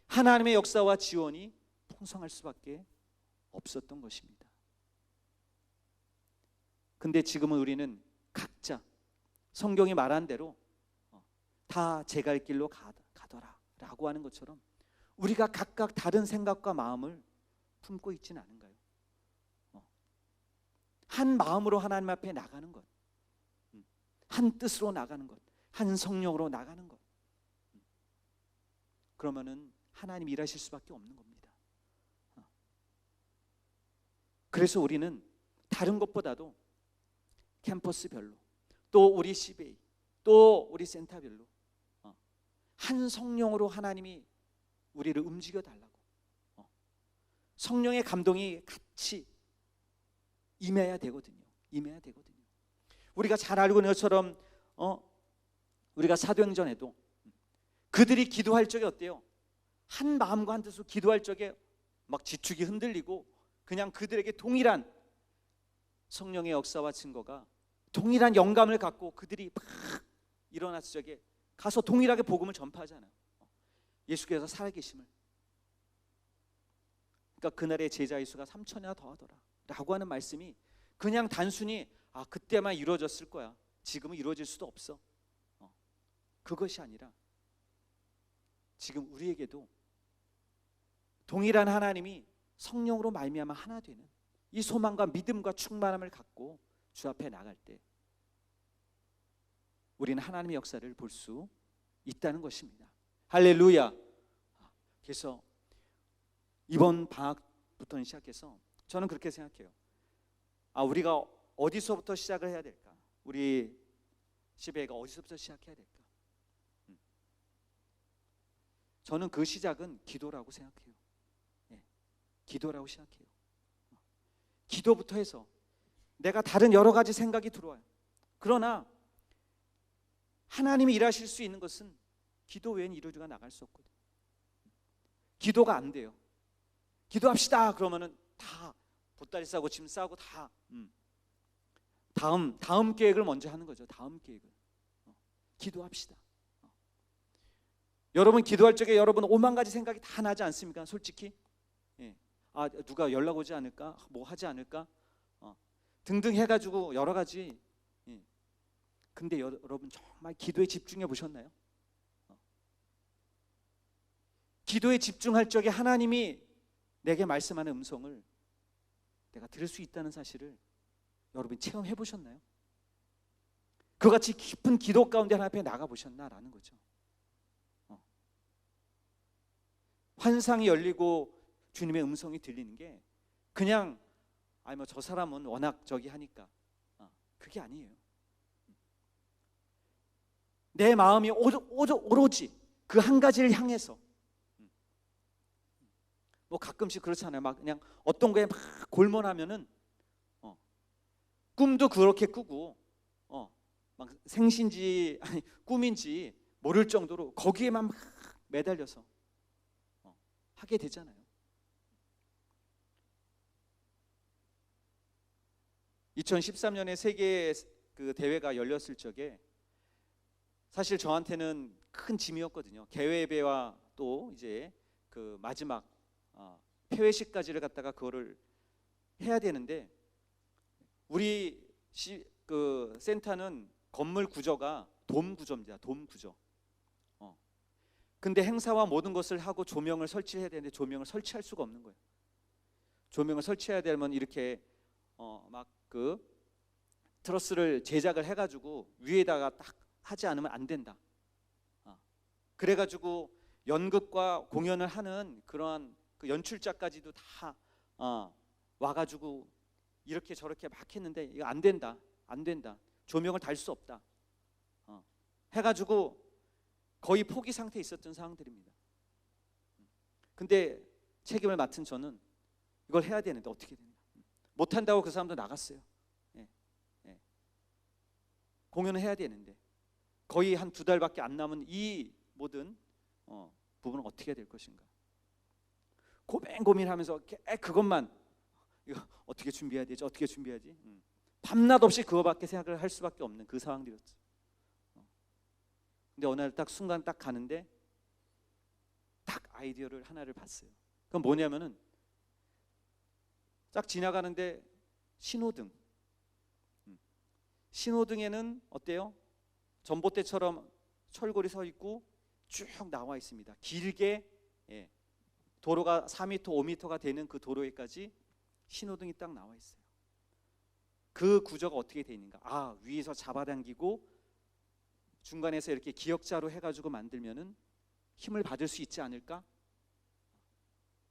하나님의 역사와 지원이 풍성할 수밖에 없었던 것입니다. 근데 지금은 우리는 각자 성경이 말한 대로 다 제 갈 길로 가더라 라고 하는 것처럼 우리가 각각 다른 생각과 마음을 품고 있지는 않은가요? 한 마음으로 하나님 앞에 나가는 것, 한 뜻으로 나가는 것, 한 성령으로 나가는 것, 그러면은 하나님 일하실 수밖에 없는 겁니다. 그래서 우리는 다른 것보다도 캠퍼스별로, 또 우리 CBA, 또 우리 센터별로 한 성령으로 하나님이 우리를 움직여 달라고, 성령의 감동이 같이 임해야 되거든요. 임해야 되거든요. 우리가 잘 알고 있는 것처럼 우리가 사도행전에도 그들이 기도할 적에 어때요? 한 마음과 한 뜻으로 기도할 적에 막 지축이 흔들리고 그냥 그들에게 동일한 성령의 역사와 증거가, 동일한 영감을 갖고 그들이 막 일어났을 적에 가서 동일하게 복음을 전파하잖아요. 예수께서 살아계심을. 그러니까 그날의 제자의 수가 3,000이나 더하더라 라고 하는 말씀이 그냥 단순히 그때만 이루어졌을 거야, 지금은 이루어질 수도 없어, 그것이 아니라 지금 우리에게도 동일한 하나님이 성령으로 말미암아 하나 되는 이 소망과 믿음과 충만함을 갖고 주 앞에 나갈 때 우리는 하나님의 역사를 볼 수 있다는 것입니다. 할렐루야. 그래서 이번 방학부터 시작해서 저는 그렇게 생각해요. 우리가 어디서부터 시작을 해야 될까? 우리 시베가 어디서부터 시작해야 될까? 저는 그 시작은 기도라고 생각해요. 기도라고 생각해요. 기도부터 해서 내가 다른 여러 가지 생각이 들어와요. 그러나 하나님이 일하실 수 있는 것은 기도 외엔 이루어져 나갈 수 없거든요. 기도가 안 돼요. 기도합시다 그러면은 다 보따리 싸고 짐 싸고 다 다음 계획을 먼저 하는 거죠. 다음 계획을. 기도합시다. 여러분 기도할 적에 여러분 5만 가지 생각이 다 나지 않습니까? 솔직히. 누가 연락 오지 않을까? 뭐 하지 않을까? 등등 해가지고 여러 가지. 근데 여러분 정말 기도에 집중해 보셨나요? 기도에 집중할 적에 하나님이 내게 말씀하는 음성을 내가 들을 수 있다는 사실을 여러분 체험해 보셨나요? 그같이 깊은 기도 가운데 하나님 앞에 나가 보셨나라는 거죠. 환상이 열리고 주님의 음성이 들리는 게 그냥 뭐 저 사람은 워낙 저기 하니까 그게 아니에요. 내 마음이 오로지 그 한 가지를 향해서, 뭐 가끔씩 그렇잖아요. 막 그냥 어떤 거에 막 골몰하면은 꿈도 그렇게 꾸고 막 생신지 아니 꿈인지 모를 정도로 거기에만 막 매달려서 하게 되잖아요. 2013년에 세계 그 대회가 열렸을 적에 사실 저한테는 큰 짐이었거든요. 개회배와 또 이제 그 마지막 폐회식까지를 갖다가 그거를 해야 되는데 우리 그 센터는 건물 구조가 돔 구조입니다. 돔 구조. 근데 행사와 모든 것을 하고 조명을 설치해야 되는데 조명을 설치할 수가 없는 거예요. 조명을 설치해야 되면 이렇게 막 그 트러스를 제작을 해가지고 위에다가 딱 하지 않으면 안 된다. 그래가지고 연극과 공연을 하는 그러한 그 연출자까지도 다 와가지고 이렇게 저렇게 막 했는데 이거 안 된다, 안 된다. 조명을 달 수 없다. 해가지고 거의 포기 상태에 있었던 상황들입니다. 근데 책임을 맡은 저는 이걸 해야 되는데 어떻게 되냐. 못한다고 그 사람도 나갔어요. 공연을 해야 되는데 거의 한 2달밖에 안 남은 이 모든 부분은 어떻게 해야 될 것인가. 고민하면서 그것만 이거 어떻게 준비해야 되지? 어떻게 준비해야지? 밤낮 없이 그거밖에 생각을 할 수밖에 없는 그 상황들이었죠. 근데 어느 날 딱 순간 딱 가는데 딱 아이디어를 하나를 봤어요. 그건 뭐냐면은 딱 지나가는데 신호등에는 어때요? 전봇대처럼 철골이 서 있고 쭉 나와 있습니다. 길게 도로가 4m, 5m가 되는 그 도로에까지 신호등이 딱 나와 있어요. 그 구조가 어떻게 돼 있는가? 아, 위에서 잡아당기고 중간에서 이렇게 기역자로 해가지고 만들면은 힘을 받을 수 있지 않을까?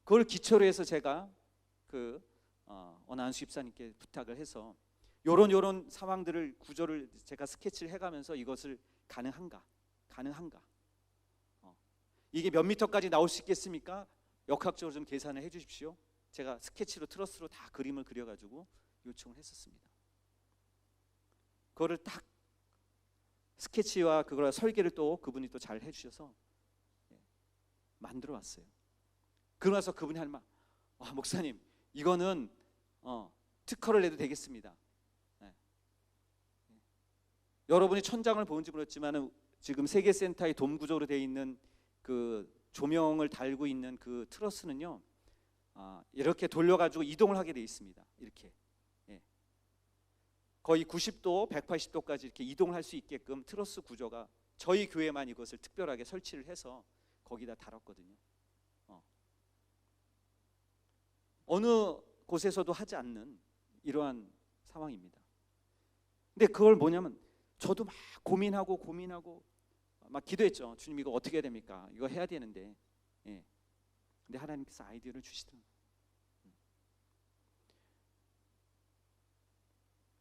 그걸 기초로 해서 제가 어느 안수 집사님께 부탁을 해서 요런 상황들을 구조를 제가 스케치를 해가면서 이것을 가능한가? 이게 몇 미터까지 나올 수 있겠습니까? 역학적으로 좀 계산을 해주십시오. 제가 스케치로 트러스로 다 그림을 그려가지고 요청을 했었습니다. 그거를 딱 스케치와 그걸 설계를 또 그분이 또 잘 해주셔서 만들어 왔어요. 그러고 나서 그분이 할 말, 목사님 이거는 특허를 내도 되겠습니다. 여러분이 천장을 보는지 모르겠지만 지금 세계센터의 돔 구조로 되어 있는 그 조명을 달고 있는 그 트러스는요, 이렇게 돌려가지고 이동을 하게 되어 있습니다. 이렇게 거의 90도, 180도까지 이렇게 이동을 할 수 있게끔 트러스 구조가 저희 교회만 이것을 특별하게 설치를 해서 거기다 달았거든요. 어느 곳에서도 하지 않는 이러한 상황입니다. 근데 그걸 뭐냐면 저도 막 고민하고 막 기도했죠. 주님 이거 어떻게 해야 됩니까? 이거 해야 되는데. 근데 하나님께서 아이디어를 주시더라고요.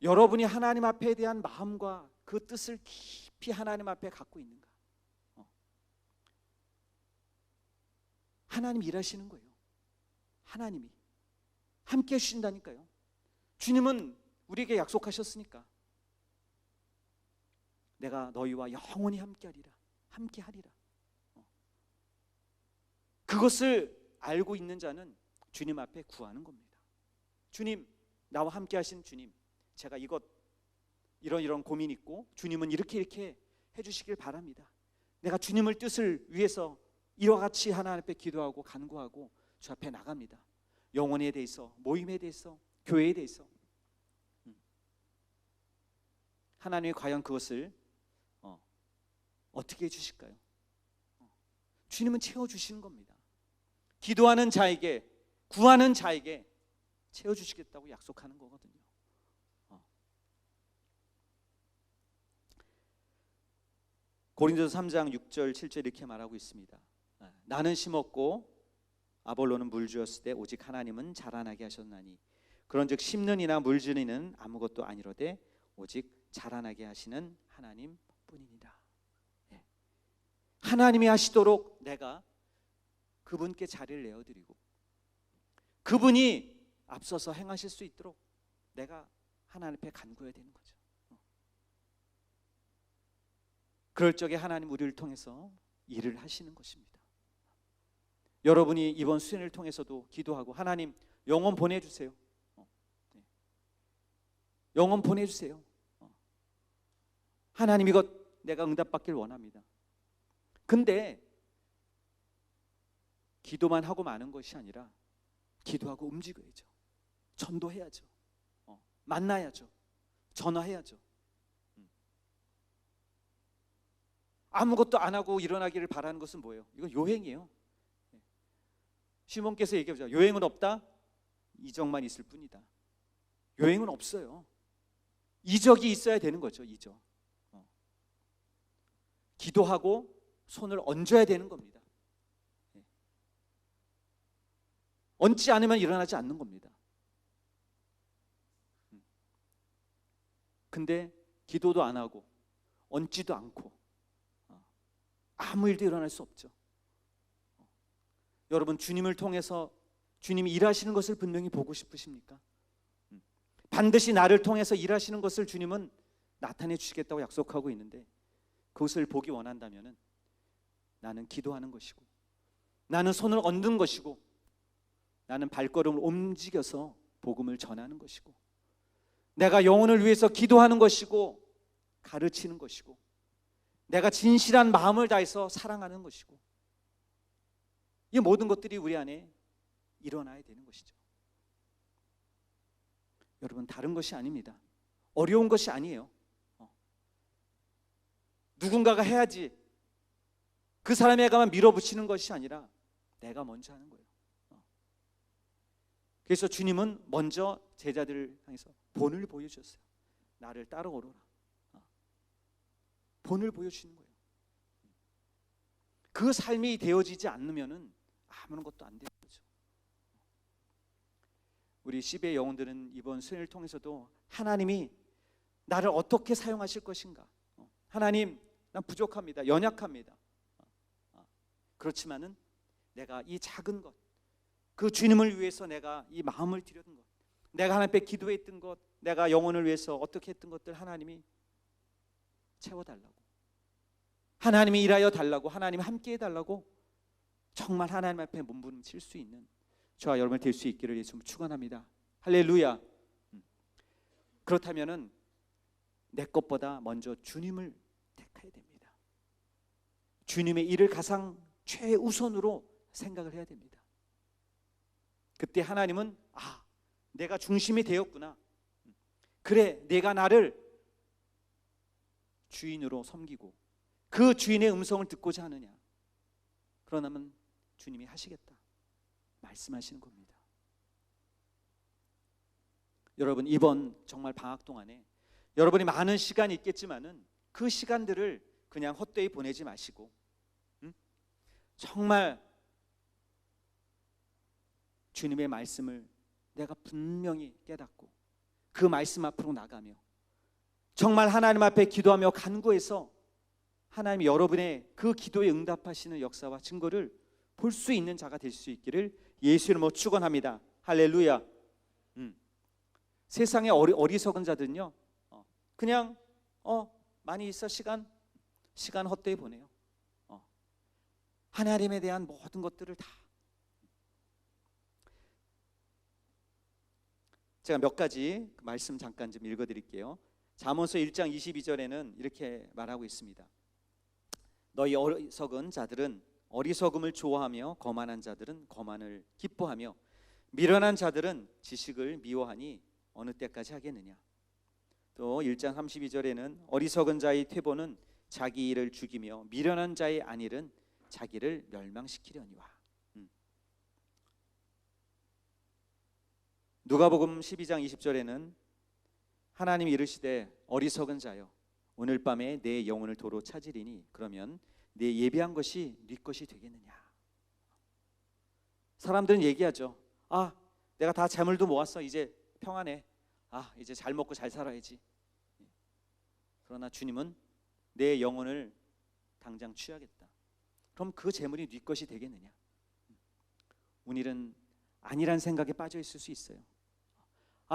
여러분이 하나님 앞에 대한 마음과 그 뜻을 깊이 하나님 앞에 갖고 있는가? 하나님 일하시는 거예요. 하나님이 함께 해주신다니까요. 주님은 우리에게 약속하셨으니까 내가 너희와 영원히 함께하리라. 그것을 알고 있는 자는 주님 앞에 구하는 겁니다. 주님, 나와 함께하신 주님, 제가 이런 고민 있고 주님은 이렇게 해주시길 바랍니다. 내가 주님을 뜻을 위해서 이와 같이 하나님 앞에 기도하고 간구하고 주 앞에 나갑니다. 영혼에 대해서, 모임에 대해서, 교회에 대해서. 하나님이 과연 그것을 어떻게 해주실까요? 주님은 채워주시는 겁니다. 기도하는 자에게, 구하는 자에게 채워주시겠다고 약속하는 거거든요. 고린도서 3장 6절 7절 이렇게 말하고 있습니다. 나는 심었고 아볼로는 물 주었을 때 오직 하나님은 자라나게 하셨나니 그런즉 심는 이나 물 주는 이는 아무것도 아니로되 오직 자라나게 하시는 하나님 뿐이니라. 하나님이 하시도록 내가 그분께 자리를 내어드리고 그분이 앞서서 행하실 수 있도록 내가 하나님 앞에 간구해야 되는 거죠. 그럴 적에 하나님 우리를 통해서 일을 하시는 것입니다. 여러분이 이번 수련을 통해서도 기도하고 하나님 영혼 보내주세요. 영혼 보내주세요. 하나님 이것 내가 응답받길 원합니다. 근데 기도만 하고 마는 것이 아니라 기도하고 움직여야죠. 전도해야죠. 만나야죠. 전화해야죠. 아무것도 안 하고 일어나기를 바라는 것은 뭐예요? 이건 요행이에요. 시몬께서 얘기하죠. 요행은 없다. 이적만 있을 뿐이다. 요행은 없어요. 이적이 있어야 되는 거죠. 이적. 기도하고 손을 얹어야 되는 겁니다. 얹지 않으면 일어나지 않는 겁니다. 근데 기도도 안 하고 얹지도 않고 아무 일도 일어날 수 없죠. 여러분 주님을 통해서 주님이 일하시는 것을 분명히 보고 싶으십니까? 반드시 나를 통해서 일하시는 것을 주님은 나타내 주시겠다고 약속하고 있는데 그것을 보기 원한다면 나는 기도하는 것이고 나는 손을 얹는 것이고 나는 발걸음을 움직여서 복음을 전하는 것이고 내가 영혼을 위해서 기도하는 것이고 가르치는 것이고 내가 진실한 마음을 다해서 사랑하는 것이고 이 모든 것들이 우리 안에 일어나야 되는 것이죠. 여러분 다른 것이 아닙니다. 어려운 것이 아니에요. 누군가가 해야지 그 사람에게만 밀어붙이는 것이 아니라 내가 먼저 하는 거예요. 그래서 주님은 먼저 제자들을 향해서 본을 보여주셨어요. 나를 따라오너라. 본을 보여주시는 거예요. 그 삶이 되어지지 않으면은 아무런 것도 안 되는 거죠. 우리 시베의 영혼들은 이번 수련을 통해서도 하나님이 나를 어떻게 사용하실 것인가. 하나님, 난 부족합니다. 연약합니다. 그렇지만은 내가 이 작은 것, 그 주님을 위해서 내가 이 마음을 들였던 것, 내가 하나님 앞에 기도했던 것, 내가 영혼을 위해서 어떻게 했던 것들 하나님이 채워달라고, 하나님이 일하여 달라고, 하나님이 함께 해달라고 정말 하나님 앞에 몸부림칠 수 있는 저와 여러분 될 수 있기를 예수님 축원합니다. 할렐루야. 그렇다면은 내 것보다 먼저 주님을 택해야 됩니다. 주님의 일을 가장 최우선으로 생각을 해야 됩니다. 그때 하나님은 내가 중심이 되었구나. 그래, 내가 나를 주인으로 섬기고 그 주인의 음성을 듣고자 하느냐. 그러나면 주님이 하시겠다 말씀하시는 겁니다. 여러분, 이번 정말 방학 동안에 여러분이 많은 시간이 있겠지만은 그 시간들을 그냥 헛되이 보내지 마시고 정말 주님의 말씀을 내가 분명히 깨닫고 그 말씀 앞으로 나가며 정말 하나님 앞에 기도하며 간구해서 하나님이 여러분의 그 기도에 응답하시는 역사와 증거를 볼 수 있는 자가 될 수 있기를 예수 이름으로 축원합니다. 할렐루야. 세상의 어리석은 자들은요, 그냥 많이 있어 시간 헛되이 보내요. 하나님에 대한 모든 것들을 다. 제가 몇 가지 말씀 잠깐 좀 읽어드릴게요. 잠언서 1장 22절에는 이렇게 말하고 있습니다. 너희 어리석은 자들은 어리석음을 좋아하며 거만한 자들은 거만을 기뻐하며 미련한 자들은 지식을 미워하니 어느 때까지 하겠느냐. 또 1장 32절에는 어리석은 자의 퇴보는 자기 일을 죽이며 미련한 자의 안일은 자기를 멸망시키려니와. 누가복음 12장 20절에는 하나님이 이르시되 어리석은 자여 오늘 밤에 내 영혼을 도로 찾으리니 그러면 내 예비한 것이 네 것이 되겠느냐. 사람들은 얘기하죠. 내가 다 재물도 모았어. 이제 평안해. 이제 잘 먹고 잘 살아야지. 그러나 주님은 내 영혼을 당장 취하겠다. 그럼 그 재물이 네 것이 되겠느냐. 오늘은 아니란 생각에 빠져 있을 수 있어요.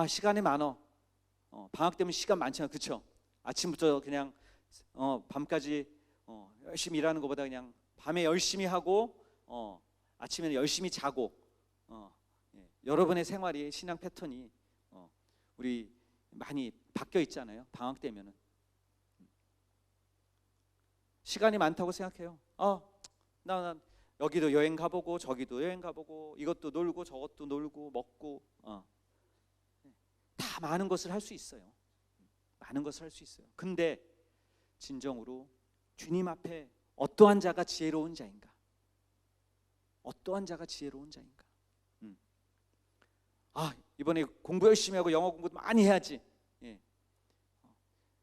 시간이 많어. 방학 때문에 시간 많잖아. 그렇죠? 아침부터 그냥 밤까지 열심히 일하는 것보다 그냥 밤에 열심히 하고 아침에는 열심히 자고 여러분의 생활이 신앙 패턴이 우리 많이 바뀌어 있잖아요. 방학 때면은 시간이 많다고 생각해요. 나 여기도 여행 가보고 저기도 여행 가보고 이것도 놀고 저것도 놀고 먹고 다 많은 것을 할 수 있어요. 많은 것을 할 수 있어요. 근데 진정으로 주님 앞에 어떠한 자가 지혜로운 자인가? 어떠한 자가 지혜로운 자인가? 이번에 공부 열심히 하고 영어 공부도 많이 해야지.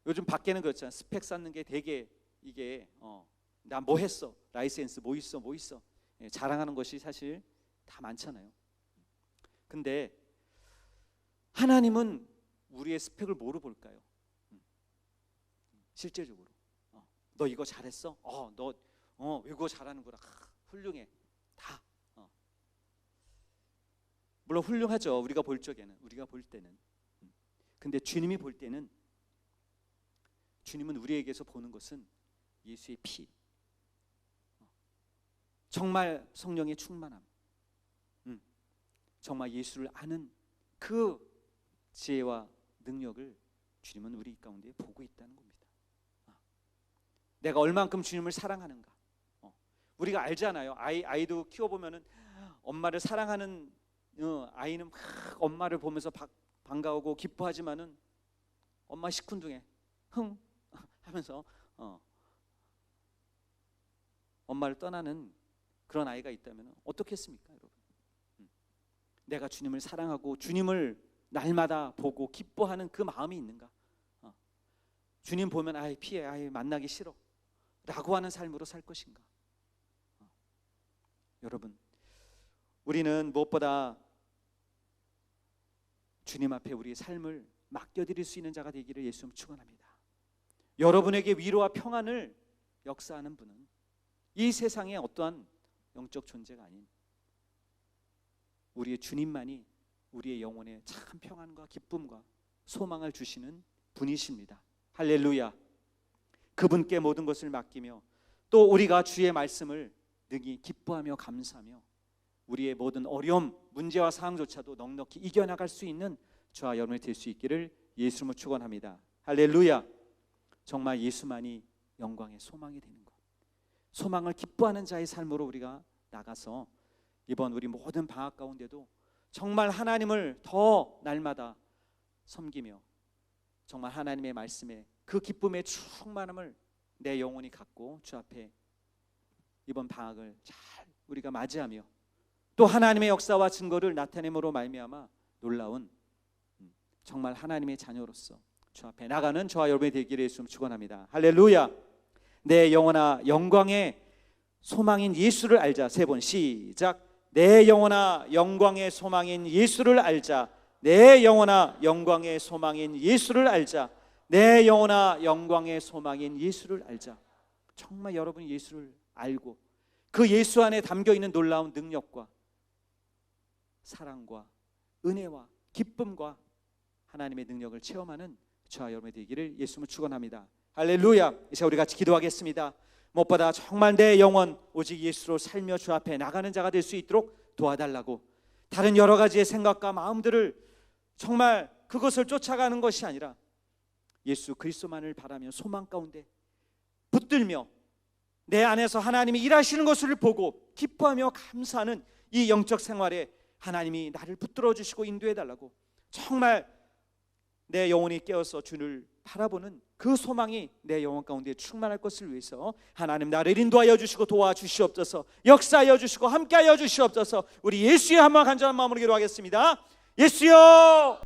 요즘 밖에는 그렇잖아요. 스펙 쌓는 게 되게 이게 나 뭐 했어? 라이센스 뭐 있어? 자랑하는 것이 사실 다 많잖아요. 근데 하나님은 우리의 스펙을 뭐로 볼까요? 실제적으로 너 이거 잘했어? 너 외국어 잘하는구나. 훌륭해. 다 물론 훌륭하죠. 우리가 볼 때는. 근데 주님이 볼 때는 주님은 우리에게서 보는 것은 예수의 피, 정말 성령의 충만함, 정말 예수를 아는 그 지혜와 능력을 주님은 우리 가운데 보고 있다는 겁니다. 내가 얼만큼 주님을 사랑하는가. 우리가 알잖아요. 아이도 키워보면은 엄마를 사랑하는 아이는 막 엄마를 보면서 반가우고 기뻐하지만은 엄마 시큰둥해 흥 하면서 엄마를 떠나는 그런 아이가 있다면 어떻겠습니까, 여러분? 내가 주님을 사랑하고 주님을 날마다 보고 기뻐하는 그 마음이 있는가? 주님 보면 아이 피해, 아이 만나기 싫어 라고 하는 삶으로 살 것인가? 여러분, 우리는 무엇보다 주님 앞에 우리의 삶을 맡겨드릴 수 있는 자가 되기를 예수님 축원합니다. 여러분에게 위로와 평안을 역사하는 분은 이 세상에 어떠한 영적 존재가 아닌 우리의 주님만이 우리의 영혼에 참 평안과 기쁨과 소망을 주시는 분이십니다. 할렐루야. 그분께 모든 것을 맡기며 또 우리가 주의 말씀을 능히 기뻐하며 감사하며 우리의 모든 어려움, 문제와 상황조차도 넉넉히 이겨나갈 수 있는 저와 여러분이 될 수 있기를 예수님을 축원합니다. 할렐루야. 정말 예수만이 영광의 소망이 되는 것, 소망을 기뻐하는 자의 삶으로 우리가 나가서 이번 우리 모든 방학 가운데도 정말 하나님을 더 날마다 섬기며 정말 하나님의 말씀에 그 기쁨의 충만함을 내 영혼이 갖고 주 앞에 이번 방학을 잘 우리가 맞이하며 또 하나님의 역사와 증거를 나타냄으로 말미암아 놀라운 정말 하나님의 자녀로서 주 앞에 나가는 저와 여러분이 되기를 예수님 축원합니다. 할렐루야. 내 영혼아 영광의 소망인 예수를 알자. 세 번 시작. 내 영혼아 영광의 소망인 예수를 알자. 내 영혼아 영광의 소망인 예수를 알자. 내 영혼아 영광의 소망인 예수를 알자. 정말 여러분이 예수를 알고 그 예수 안에 담겨있는 놀라운 능력과 사랑과 은혜와 기쁨과 하나님의 능력을 체험하는 저와 여러분이 되기를 예수님을 축원합니다. 할렐루야. 이제 우리 같이 기도하겠습니다. 무엇보다 정말 내 영혼 오직 예수로 살며 주 앞에 나가는 자가 될 수 있도록 도와달라고, 다른 여러 가지의 생각과 마음들을 정말 그것을 쫓아가는 것이 아니라 예수 그리스도만을 바라며 소망 가운데 붙들며 내 안에서 하나님이 일하시는 것을 보고 기뻐하며 감사하는 이 영적 생활에 하나님이 나를 붙들어 주시고 인도해 달라고, 정말 내 영혼이 깨어서 주를 바라보는 그 소망이 내 영혼 가운데 충만할 것을 위해서 하나님 나를 인도하여 주시고 도와주시옵소서, 역사하여 주시고 함께하여 주시옵소서. 우리 예수의 한번 간절한 마음으로 기도하겠습니다. 예수여